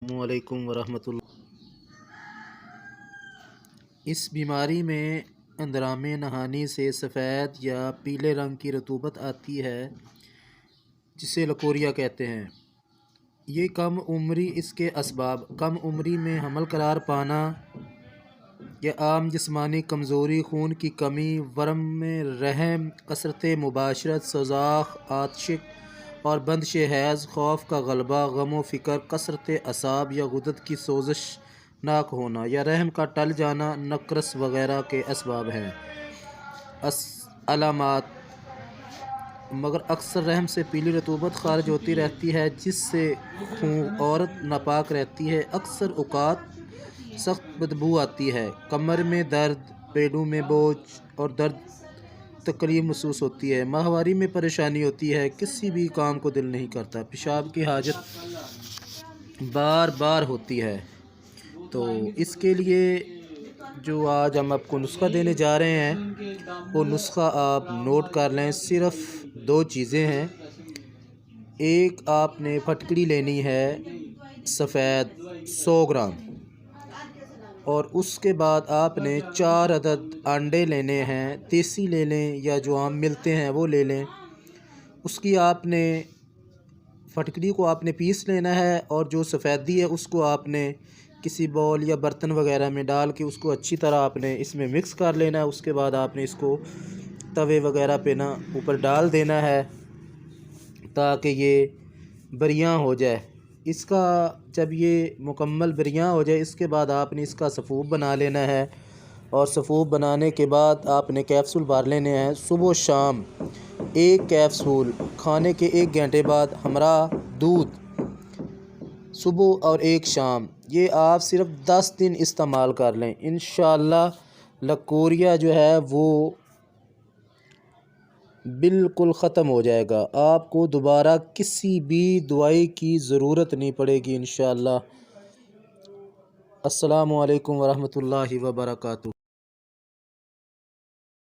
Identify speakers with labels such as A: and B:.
A: السلام علیکم ورحمۃ اللہ۔ اس بیماری میں اندرام نہانی سے سفید یا پیلے رنگ کی رطوبت آتی ہے جسے لکوریا کہتے ہیں۔ یہ کم عمری اس کے اسباب کم عمری میں حمل قرار پانا یا عام جسمانی کمزوری، خون کی کمی، ورم میں رحم، کثرت مباشرت، سوزاخ، آتشک اور بندش حیض، خوف کا غلبہ، غم و فکر، کثرت اعصاب یا غدد کی سوزش ناک ہونا یا رحم کا ٹل جانا، نقرس وغیرہ کے اسباب ہیں۔ علامات: مگر اکثر رحم سے پیلی رطوبت خارج ہوتی رہتی ہے جس سے عورت ناپاک رہتی ہے۔ اکثر اوقات سخت بدبو آتی ہے۔ کمر میں درد، پیڈوں میں بوجھ اور درد تکلیف محسوس ہوتی ہے۔ ماہواری میں پریشانی ہوتی ہے۔ کسی بھی کام کو دل نہیں کرتا۔ پیشاب کی حاجت بار بار ہوتی ہے۔ تو اس کے لیے جو آج ہم آپ کو نسخہ دینے جا رہے ہیں وہ نسخہ آپ نوٹ کر لیں۔ صرف 2 چیزیں ہیں۔ ایک آپ نے پھٹکڑی لینی ہے سفید 100 گرام، اور اس کے بعد آپ نے 4 عدد انڈے لینے ہیں۔ دیسی لے لیں یا جو عام ملتے ہیں وہ لے لیں۔ اس کی آپ نے پھٹکڑی کو آپ نے پیس لینا ہے، اور جو سفیدی ہے اس کو آپ نے کسی بول یا برتن وغیرہ میں ڈال کے اس کو اچھی طرح آپ نے اس میں مکس کر لینا ہے۔ اس کے بعد آپ نے اس کو توے وغیرہ پہ اوپر ڈال دینا ہے تاکہ یہ بریاں ہو جائے۔ اس کا جب یہ مکمل بریاں ہو جائے اس کے بعد آپ نے اس کا سفوف بنا لینا ہے، اور سفوف بنانے کے بعد آپ نے کیپسول بھر لینے ہیں۔ صبح و شام 1 کیپسول، کھانے کے 1 گھنٹے بعد ہمراہ دودھ، صبح اور 1 شام۔ یہ آپ صرف 10 دن استعمال کر لیں، انشاءاللہ لکوریا جو ہے وہ بالکل ختم ہو جائے گا۔ آپ کو دوبارہ کسی بھی دوائی کی ضرورت نہیں پڑے گی انشاءاللہ۔ السلام علیکم ورحمۃ اللہ وبرکاتہ۔